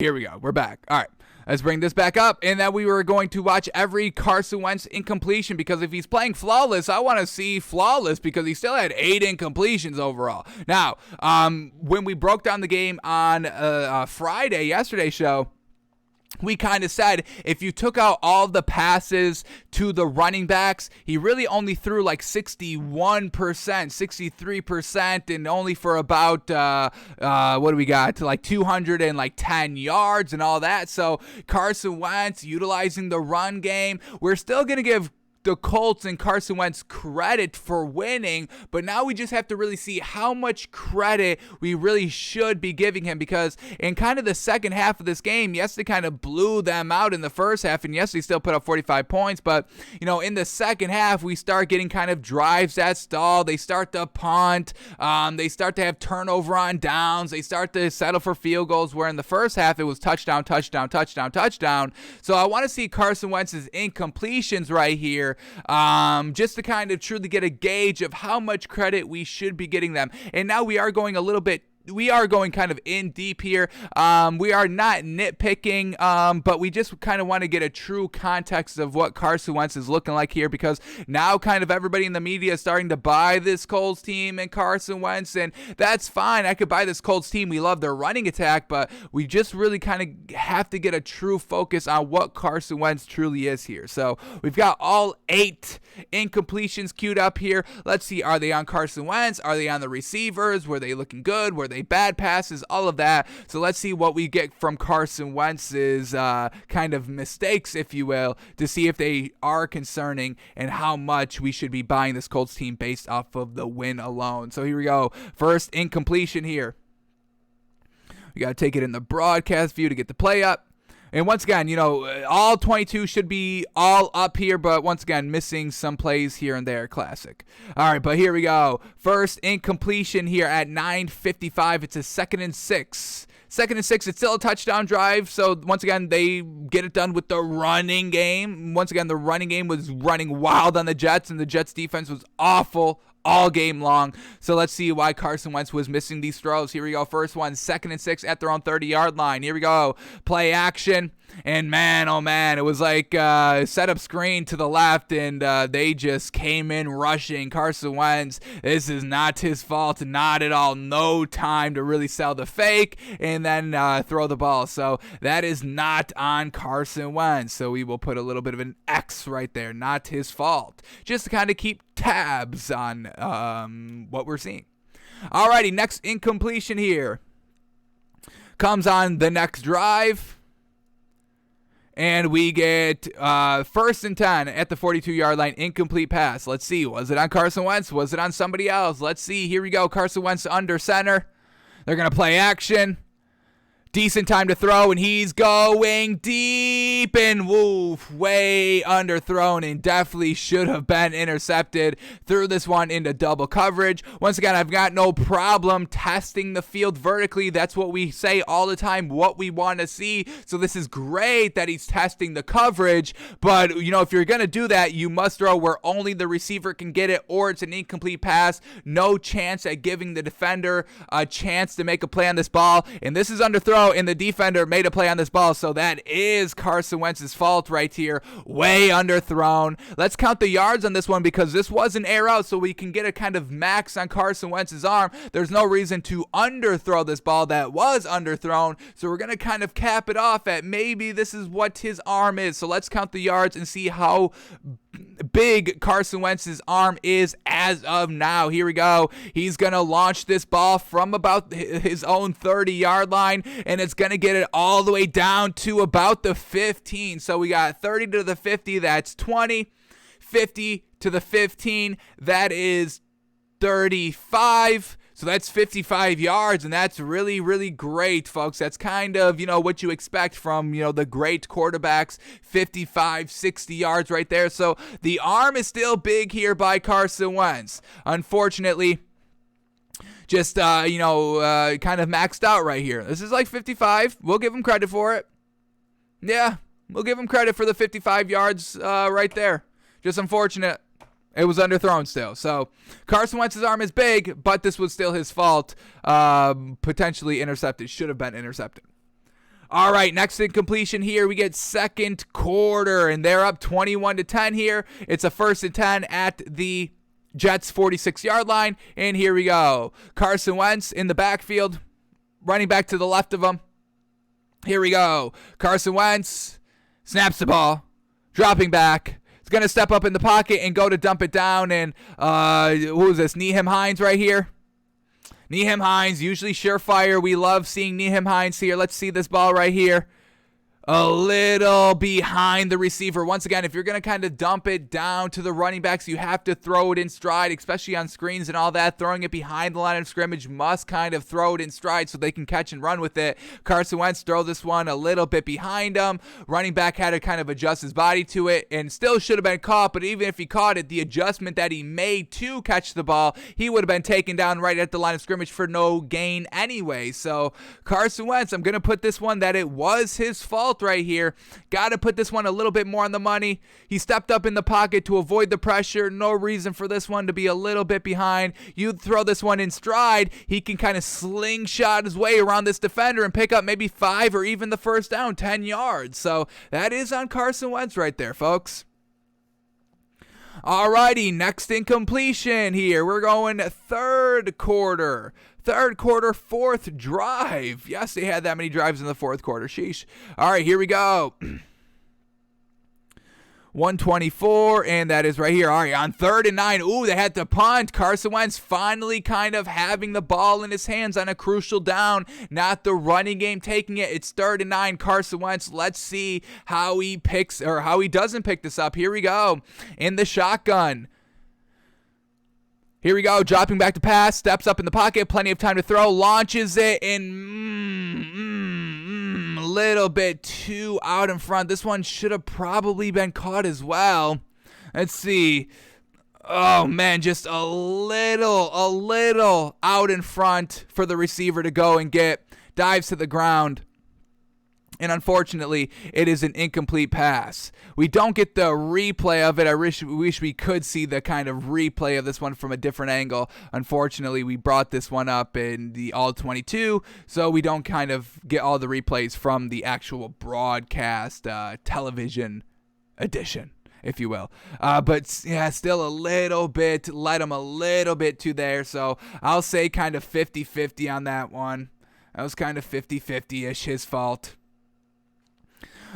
Here we go. We're back. All right. Let's bring this back up. And then we were going to watch every Carson Wentz incompletion, because if he's playing flawless, I want to see flawless, because he still had 8 incompletions overall. Now, when we broke down the game on yesterday's show, we kind of said if you took out all the passes to the running backs, he really only threw like 61%, 63%, and only for about, what do we got, to like 210 yards and all that. So Carson Wentz utilizing the run game. We're still going to give the Colts and Carson Wentz credit for winning, but now we just have to really see how much credit we really should be giving him, because in kind of the second half of this game, yes, they kind of blew them out in the first half, and yes, they still put up 45 points, but in the second half, we start getting kind of drives that stall. They start to punt. They start to have turnover on downs. They start to settle for field goals, where in the first half, it was touchdown, touchdown, touchdown, touchdown. So I want to see Carson Wentz's incompletions right here, just to kind of truly get a gauge of how much credit we should be getting them. And now we are going kind of in deep here. We are not nitpicking, but we just kind of want to get a true context of what Carson Wentz is looking like here, because now kind of everybody in the media is starting to buy this Colts team and Carson Wentz, and that's fine. I could buy this Colts team. We love their running attack, but we just really kind of have to get a true focus on what Carson Wentz truly is here. So we've got all 8 incompletions queued up here. Let's see, are they on Carson Wentz? Are they on the receivers? Were they looking good? Were they bad passes? All of that. So let's see what we get from Carson Wentz's kind of mistakes, if you will, to see if they are concerning and how much we should be buying this Colts team based off of the win alone. So here we go. First incompletion here. We got to take it in the broadcast view to get the play up. And once again, all 22 should be all up here, but once again, missing some plays here and there. Classic. All right, but here we go. First incompletion here at 9:55. It's a 2nd and 6. 2nd and 6, it's still a touchdown drive. So once again, they get it done with the running game. Once again, the running game was running wild on the Jets, and the Jets defense was awful all game long. So let's see why Carson Wentz was missing these throws. Here we go. First one, 2nd and 6 at their own 30-yard line. Here we go. Play action. And man, oh man, it was like set up screen to the left, and they just came in rushing. Carson Wentz, this is not his fault, not at all. No time to really sell the fake and then throw the ball. So that is not on Carson Wentz. So we will put a little bit of an X right there. Not his fault. Just to kind of keep tabs on what we're seeing. Alrighty, next incompletion here comes on the next drive. And we get 1st and 10 at the 42-yard line, incomplete pass. Let's see, was it on Carson Wentz? Was it on somebody else? Let's see, here we go, Carson Wentz under center. They're going to play action. Decent time to throw, and he's going deep, and way underthrown, and definitely should have been intercepted. Threw this one into double coverage. Once again, I've got no problem testing the field vertically. That's what we say all the time, what we want to see. So this is great that he's testing the coverage, but if you're going to do that, you must throw where only the receiver can get it, or it's an incomplete pass. No chance at giving the defender a chance to make a play on this ball, and this is underthrown. And the defender made a play on this ball, so that is Carson Wentz's fault right here. Way underthrown. Let's count the yards on this one, because this was an air out, so we can get a kind of max on Carson Wentz's arm. There's no reason to underthrow this ball that was underthrown, so we're going to kind of cap it off at maybe this is what his arm is. So let's count the yards and see how big Carson Wentz's arm is as of now. Here we go. He's going to launch this ball from about his own 30-yard line, and it's going to get it all the way down to about the 15. So we got 30 to the 50, that's 20. 50 to the 15, that is 35. So that's 55 yards, and that's really, really great, folks. That's kind of, what you expect from, the great quarterbacks, 55, 60 yards right there. So the arm is still big here by Carson Wentz. Unfortunately, just, kind of maxed out right here. This is like 55. We'll give him credit for it. Yeah, we'll give him credit for the 55 yards right there. Just unfortunate. It was underthrown still. So Carson Wentz's arm is big, but this was still his fault. Potentially intercepted. Should have been intercepted. All right, next incompletion here. We get second quarter, and they're up 21-10 here. It's a 1st and 10 at the Jets' 46-yard line, and here we go. Carson Wentz in the backfield, running back to the left of him. Here we go. Carson Wentz snaps the ball, dropping back. He's going to step up in the pocket and go to dump it down, and who is this? Nyheim Hines right here. Nyheim Hines, usually surefire. We love seeing Nyheim Hines here. Let's see this ball right here. A little behind the receiver. Once again, if you're going to kind of dump it down to the running backs, you have to throw it in stride, especially on screens and all that. Throwing it behind the line of scrimmage must kind of throw it in stride so they can catch and run with it. Carson Wentz throw this one a little bit behind him. Running back had to kind of adjust his body to it and still should have been caught, but even if he caught it, the adjustment that he made to catch the ball, he would have been taken down right at the line of scrimmage for no gain anyway. So Carson Wentz, I'm going to put this one that it was his fault right here. Got to put this one a little bit more on the money. He stepped up in the pocket to avoid the pressure. No reason for this one to be a little bit behind. You throw this one in stride, he can kind of slingshot his way around this defender and pick up maybe 5 or even the first down, 10 yards. So that is on Carson Wentz right there, folks. Alrighty, next incompletion here. We're going third quarter. Third quarter, fourth drive. Yes, they had that many drives in the fourth quarter. Sheesh. All right, here we go. 124, and that is right here. All right, on 3rd and 9. Ooh, they had to punt. Carson Wentz finally kind of having the ball in his hands on a crucial down. Not the running game taking it. It's 3rd and 9. Carson Wentz. Let's see how he picks or how he doesn't pick this up. Here we go. In the shotgun. Here we go, dropping back to pass, steps up in the pocket, plenty of time to throw, launches it, and a little bit too out in front. This one should have probably been caught as well. Let's see. Oh, man, just a little out in front for the receiver to go and get. Dives to the ground. And unfortunately, it is an incomplete pass. We don't get the replay of it. I wish we could see the kind of replay of this one from a different angle. Unfortunately, we brought this one up in the All-22, so we don't kind of get all the replays from the actual broadcast television edition, if you will. But yeah, still a little bit, led him a little bit to there. So I'll say kind of 50-50 on that one. That was kind of 50-50-ish his fault.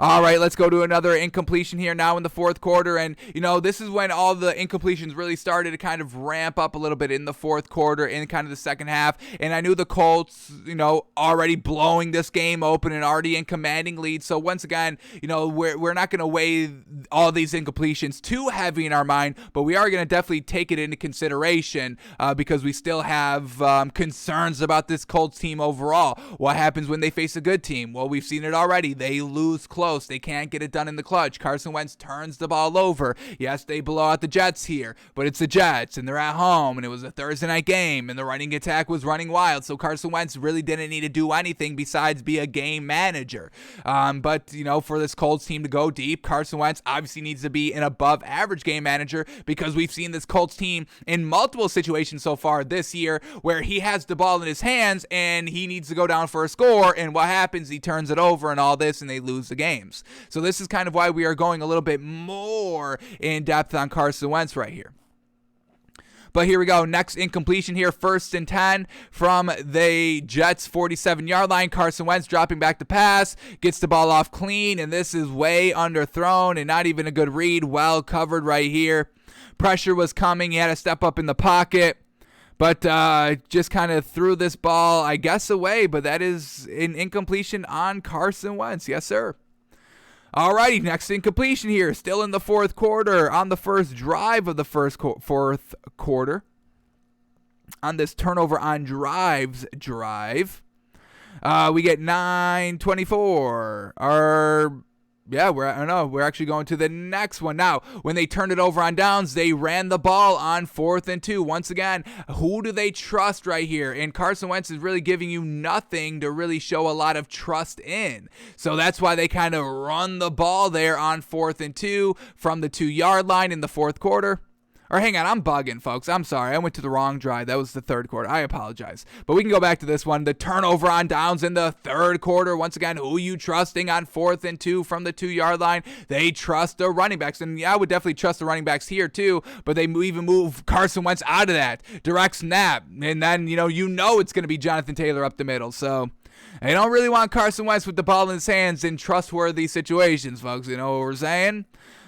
All right, let's go to another incompletion here now in the fourth quarter. And, you know, this is when all the incompletions really started to kind of ramp up a little bit in the fourth quarter, in kind of the second half. And I knew the Colts, you know, already blowing this game open and already in commanding lead. So once again, you know, we're not going to weigh all these incompletions too heavy in our mind, but we are going to definitely take it into consideration because we still have concerns about this Colts team overall. What happens when they face a good team? Well, we've seen it already. They lose close. They can't get it done in the clutch. Carson Wentz turns the ball over. Yes, they blow out the Jets here, but it's the Jets, and they're at home, and it was a Thursday night game, and the running attack was running wild, so Carson Wentz really didn't need to do anything besides be a game manager. But, you know, for this Colts team to go deep, Carson Wentz obviously needs to be an above-average game manager because we've seen this Colts team in multiple situations so far this year where he has the ball in his hands, and he needs to go down for a score, and what happens? He turns it over and all this, and they lose the game. So this is kind of why we are going a little bit more in depth on Carson Wentz right here. But here we go. Next incompletion here. 1st and 10 from the Jets' 47-yard line. Carson Wentz dropping back to pass. Gets the ball off clean. And this is way underthrown and not even a good read. Well covered right here. Pressure was coming. He had to step up in the pocket. But just kind of threw this ball, I guess, away. But that is an incompletion on Carson Wentz. Yes, sir. Alrighty, next incompletion here. Still in the fourth quarter on the first drive of the fourth quarter. On this turnover on drives drive. We get 9:24. We're actually going to the next one. Now, when they turned it over on downs, they ran the ball on 4th and 2. Once again, who do they trust right here? And Carson Wentz is really giving you nothing to really show a lot of trust in. So that's why they kind of run the ball there on 4th and 2 from the 2-yard line in the fourth quarter. Or hang on, I'm bugging, folks. I'm sorry. I went to the wrong drive. That was the third quarter. I apologize. But we can go back to this one. The turnover on downs in the third quarter. Once again, who you trusting on 4th and 2 from the 2-yard line? They trust the running backs. And yeah, I would definitely trust the running backs here too. But they even move Carson Wentz out of that. Direct snap. And then, you know it's going to be Jonathan Taylor up the middle. So they don't really want Carson Wentz with the ball in his hands in trustworthy situations, folks. You know what we're saying?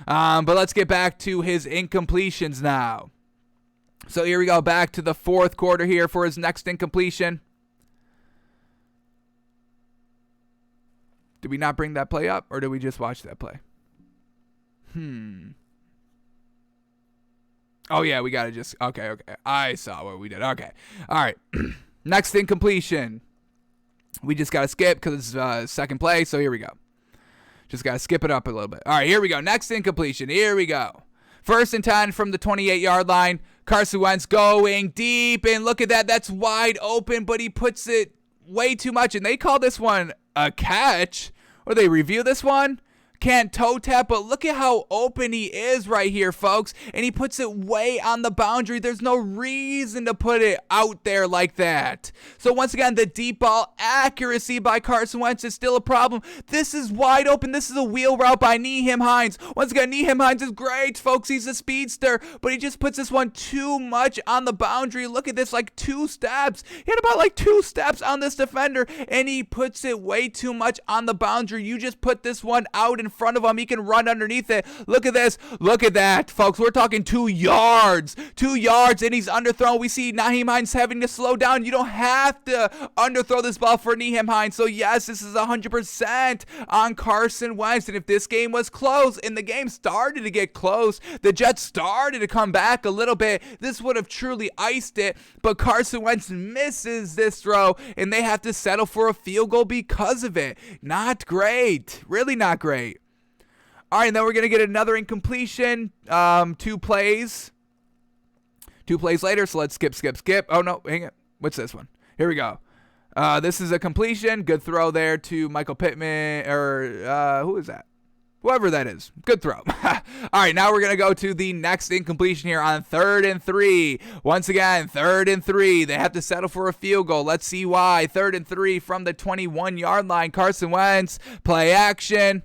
But let's get back to his incompletions now. So here we go, back to the fourth quarter here for his next incompletion. Did we not bring that play up, or did we just watch that play? Oh, yeah, we got to just... Okay. I saw what we did. Okay. All right. Next incompletion. We just got to skip because it's second play, so here we go. Just got to skip it up a little bit. All right, here we go. Next incompletion. Here we go. 1st and 10 from the 28-yard line. Carson Wentz going deep, and look at that. That's wide open, but he puts it way too much, and they call this one a catch. Or they review this one. Can't toe tap, but look at how open he is right here, folks. And he puts it way on the boundary. There's no reason to put it out there like that. So once again, the deep ball accuracy by Carson Wentz is still a problem. This is wide open. This is a wheel route by Nyheim Hines. Once again, Nyheim Hines is great, folks. He's a speedster, but he just puts this one too much on the boundary. Look at this, like 2 steps. He had about like 2 steps on this defender, and he puts it way too much on the boundary. You just put this one out in front of him. He can run underneath it. Look at this. Look at that, folks. We're talking 2 yards. 2 yards, and he's underthrown. We see Nyheim Hines having to slow down. You don't have to underthrow this ball for Nyheim Hines. So, yes, this is 100% on Carson Wentz. And if this game was close and the game started to get close, the Jets started to come back a little bit, this would have truly iced it. But Carson Wentz misses this throw, and they have to settle for a field goal because of it. Not great. Really not great. All right, and then we're going to get another incompletion, 2 plays. 2 plays later, so let's skip. Oh, no, hang it. What's this one? Here we go. This is a completion. Good throw there to Michael Pittman, or who is that? Whoever that is. Good throw. All right, now we're going to go to the next incompletion here on 3rd and 3. Once again, 3rd and 3. They have to settle for a field goal. Let's see why. 3rd and 3 from the 21-yard line. Carson Wentz, play action.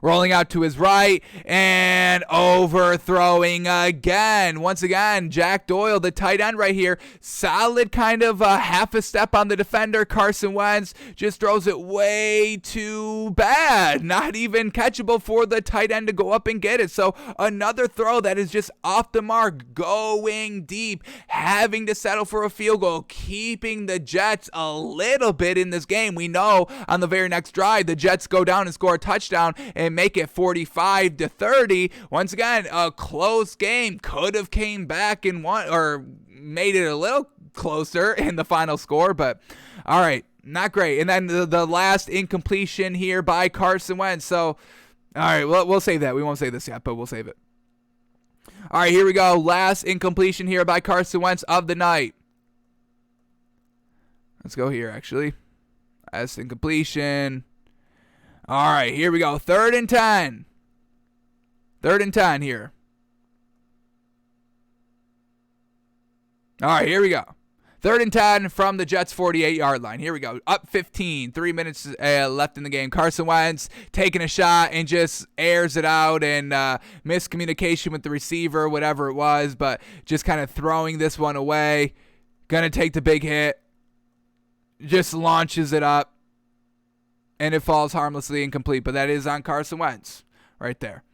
Rolling out to his right and overthrowing again. Once again, Jack Doyle, the tight end right here, solid kind of half a step on the defender. Carson Wentz just throws it way too bad. Not even catchable for the tight end to go up and get it. So another throw that is just off the mark, going deep, having to settle for a field goal, keeping the Jets a little bit in this game. We know on the very next drive, the Jets go down and score a touchdown and make it 45-30. Once again, a close game. Could have came back and won, or made it a little closer in the final score, but all right, not great. And then the last incompletion here by Carson Wentz. So, all right, we'll save that. We won't say this yet, but we'll save it. All right, here we go. Last incompletion here by Carson Wentz of the night. Let's go here, actually. Last incompletion. All right, here we go. 3rd and 10. 3rd and 10 here. All right, here we go. 3rd and 10 from the Jets' 48-yard line. Here we go. Up 15. 3 minutes left in the game. Carson Wentz taking a shot and just airs it out, and miscommunication with the receiver, whatever it was, but just kind of throwing this one away. Gonna take the big hit. Just launches it up. And it falls harmlessly incomplete, but that is on Carson Wentz right there.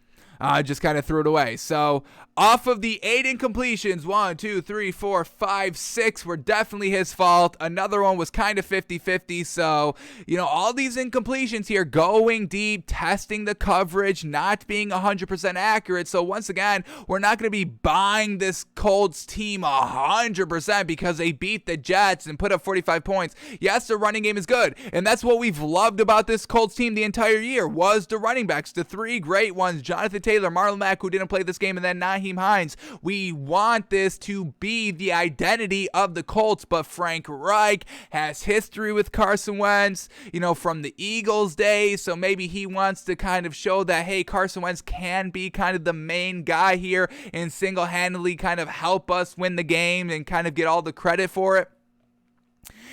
Just kind of threw it away. So off of the 8 incompletions, 1, 2, 3, 4, 5, 6 were definitely his fault. Another one was kind of 50-50. So, all these incompletions here, going deep, testing the coverage, not being 100% accurate. So once again, we're not going to be buying this Colts team 100% because they beat the Jets and put up 45 points. Yes, the running game is good. And that's what we've loved about this Colts team the entire year was the running backs, the 3 great ones, Jonathan Taylor, Taylor, Marlon Mack, who didn't play this game, and then Nyheim Hines. We want this to be the identity of the Colts, but Frank Reich has history with Carson Wentz, from the Eagles days, so maybe he wants to kind of show that, hey, Carson Wentz can be kind of the main guy here and single-handedly kind of help us win the game and kind of get all the credit for it.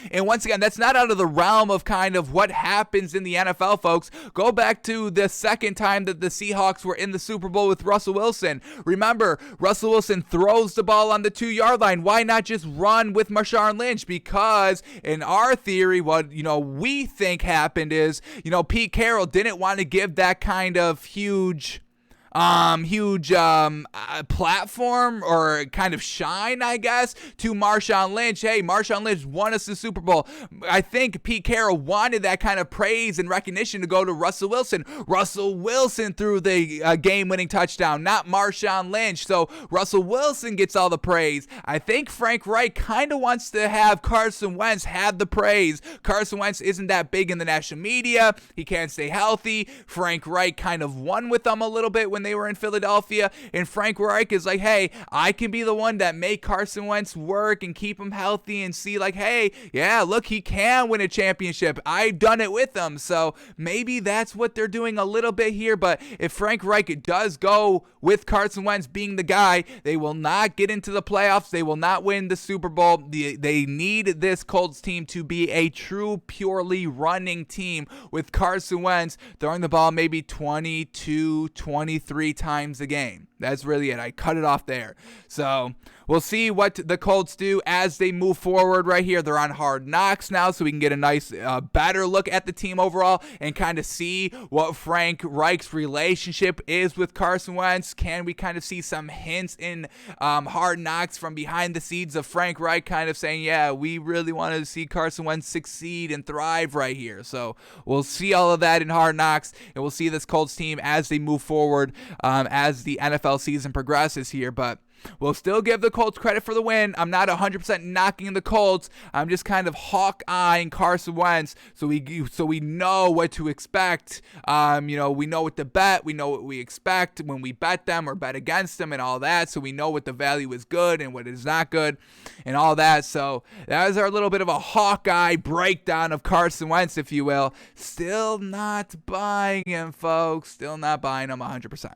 And once again, that's not out of the realm of kind of what happens in the NFL, folks. Go back to the second time that the Seahawks were in the Super Bowl with Russell Wilson. Remember, Russell Wilson throws the ball on the 2-yard line. Why not just run with Marshawn Lynch? Because in our theory, what we think happened is, Pete Carroll didn't want to give that kind of huge platform or kind of shine, I guess, to Marshawn Lynch. Hey, Marshawn Lynch won us the Super Bowl. I think Pete Carroll wanted that kind of praise and recognition to go to Russell Wilson. Russell Wilson threw the game-winning touchdown, not Marshawn Lynch. So Russell Wilson gets all the praise. I think Frank Reich kind of wants to have Carson Wentz have the praise. Carson Wentz isn't that big in the national media. He can't stay healthy. Frank Reich kind of won with them a little bit when they were in Philadelphia, and Frank Reich is like, hey, I can be the one that make Carson Wentz work and keep him healthy and see like, hey, yeah, look, he can win a championship. I've done it with him. So maybe that's what they're doing a little bit here, but if Frank Reich does go with Carson Wentz being the guy, they will not get into the playoffs. They will not win the Super Bowl. They need this Colts team to be a true, purely running team with Carson Wentz throwing the ball maybe 22, 23 times a game. That's really it. I cut it off there. So we'll see what the Colts do as they move forward right here. They're on Hard Knocks now, so we can get a nice, better look at the team overall and kind of see what Frank Reich's relationship is with Carson Wentz. Can we kind of see some hints in Hard Knocks from behind the scenes of Frank Reich kind of saying, yeah, we really wanted to see Carson Wentz succeed and thrive right here. So we'll see all of that in Hard Knocks, and we'll see this Colts team as they move forward as the NFL season progresses here, but we'll still give the Colts credit for the win. I'm not 100% knocking the Colts. I'm just kind of Hawkeye Carson Wentz, so we know what to expect. We know what to bet. We know what we expect when we bet them or bet against them and all that. So we know what the value is good and what is not good and all that. So that was our little bit of a Hawkeye breakdown of Carson Wentz, if you will. Still not buying him, folks. Still not buying him 100%.